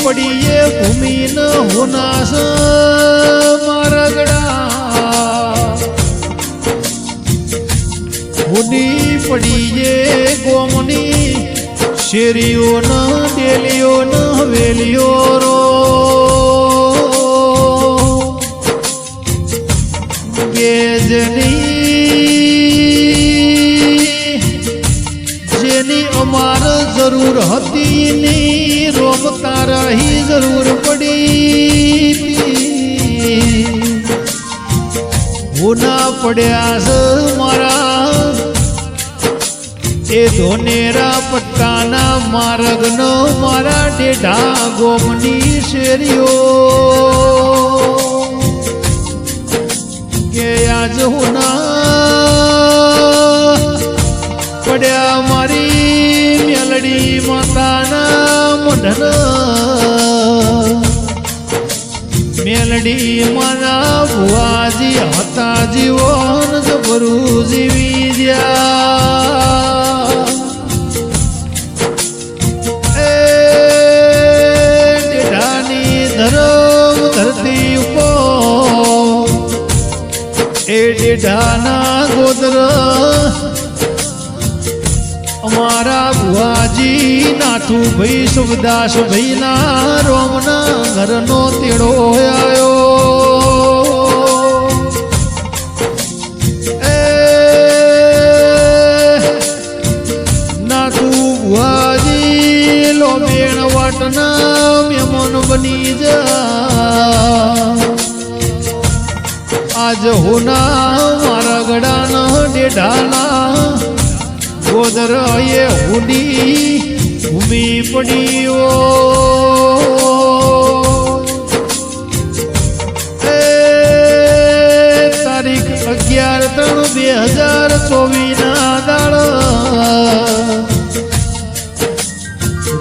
પડીએ ભૂમિ ન હોનાસ મારગડા હુની પડીએ ગોમની શેરીઓ ન ડેલીઓ ન હવેલીઓ રો જેની અમાર જરૂર હતી ની રોમ તારાહી જરૂર પડી હોના પડ્યા છે મારા એ ધોનેરા પટ્ટાના માર્ગનો મારા ડેઢા ગોમની શેરીઓ કે આજ હોના પડ્યા મારી મેલડી માતાના મોઢન મેલડી માના ભુવાજી હતા જીવન જબરું જીવી જ્યા એ ડેઢાની ધરમ ધરતી ઉપર એ ડેઢાના ગોદર અમારા ભુવાજી નાથુ ભાઈ સુખદાસ ભાઈ ના રોમના ઘરનો તેડો આવ્યો એ નાથુ ભુવાજી લોમેણ વાટના મહેમાન બની જા આજ હોના મારા ગડાના ડેઢાના ગોદર એ હુડી ભૂમિ પડીઓ એ તારીખ 11/3/2024 ના દાળ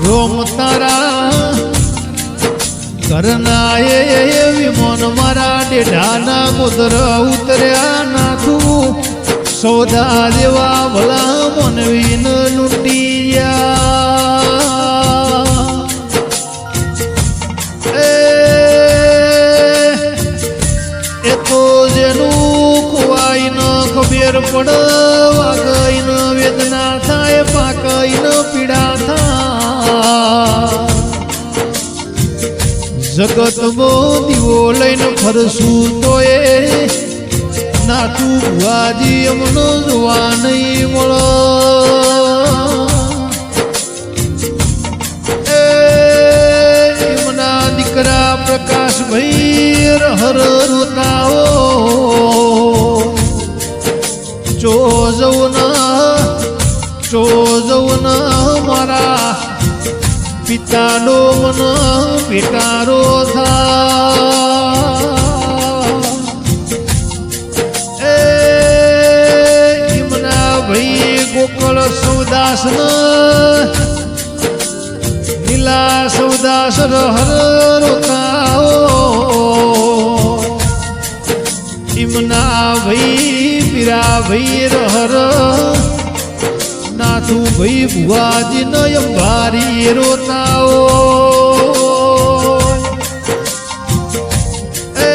રોમ તારા ઘરના એ વિમાન મારા ડેઢાના ગોદર ઉતર્યા નાથું સૌદા દેવા ભલા મનવીન લૂંટિયા એ તો જેનું ખોવાઈ ન ખબર પડવા ગઈ ન વેદના થાય પાકઈ ન પીડા થાય જગતમાં દીવો લઈને ફરશું તો એ નાથુ ભુવાજી અમનો જોવા નહીં મળો એમના દીકરા પ્રકાશભાઈ હર રોતાઓ ચો જવું મારા પિતાનો મન પેટારો થા ગોકળ સૌદાસ લીલા સૌદાસ હર રોતાઓ ઇમના ભાઈ પીરા ભાઈ હર નાથુ ભાઈ ભુવાજી નયમ ભારી રોતાઓ એ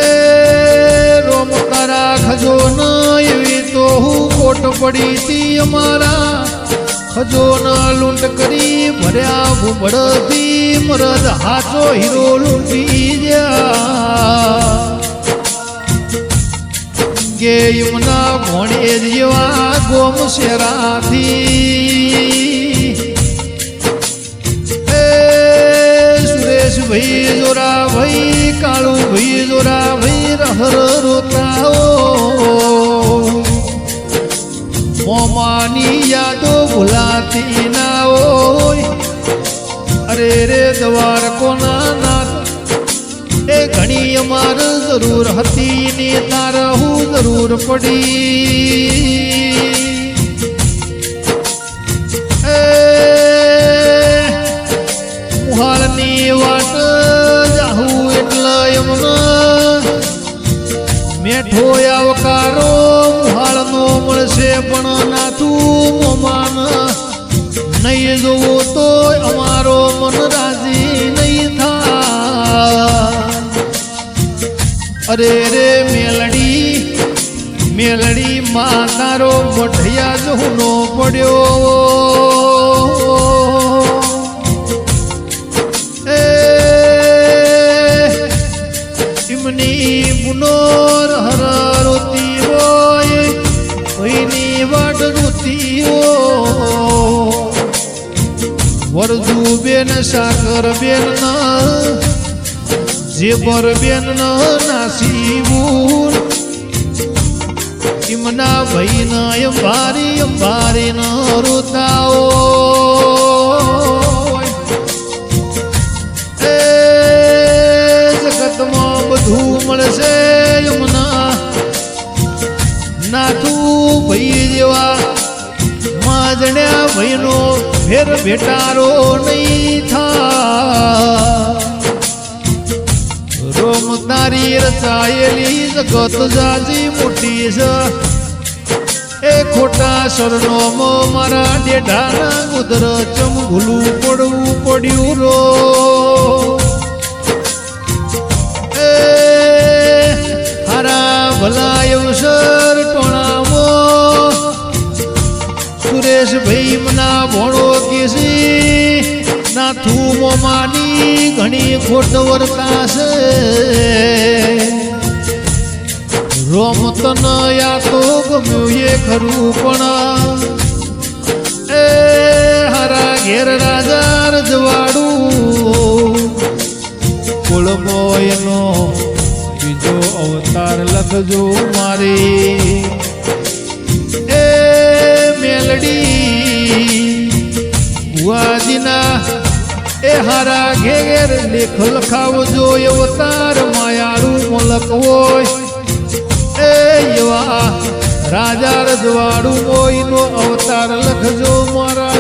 રોમ તારા ખજો ન એવી તો હું કોટ પડી તી અમારા ખજોના લૂંટ કરી ભર્યા ભૂમડથી મરદ હાચો હીરો લૂંટી જા કે યમુના ભોણે જેવા ગોમ શેરાથી એ સુરેશભાઈ જોરાભાઈ કાળુભાઈ જોરાભાઈ રહર રોતાઓ મોમાની યાદો ભૂલાતી ના હોય અરે રે દ્વાર કોના નાથ એ ઘણી અમાર જરૂર હતી ને તાર હું જરૂર પડી એ મુહાલની વાટ જાહું એટલે એમના મેઠો આવકારો મુહાળનો મળશે પણ નાથું મોમાન નહીં જોવો તો અમારો મન રાજી નહીં થાય અરે રે મેલડી મેલડી માં તારો મોઢિયા જહુનો પડ્યો એ ઇમની પુનોર હરરોતી હોય કોઈની વાટ જોતી હોય વરજુ બેન સાકર બેન ના જેબર બેન નાસીવું ઇમના ભાઈ ન અંબારી ન રોતાઓ એ જગતમાં બધું મળશે યમુના નાથું ભાઈ જેવા માજણ્યા ભાઈનો ફેર ભેટારો નહીં થા રોમ તારી રચાયેલી જગત જાજી મોટી છે એ ખોટા સરનો મારા ડેઢાના ઉદર ચમ ભૂલું પડવું પડ્યું રો એ હારા ભલા અવસર ટોણામાં સુરેશ ભાઈ મના ભણો કેસી નાથું મોમાની ઘણી ખોટ વર્તાશે રોમ તન યા તો ગમ્યું એ ખરું પણ એ હારા ઘેર રાજા રજવાડું કુળમો એનો બીજો અવતાર લખજો મારે એ મેલડી ભુવાજીના એ હારા ઘેર લેખ લખાવજો અવતાર માયારું મોલક હોય એ એવા રાજા રજવાડું કોઈનો અવતાર લખજો મારા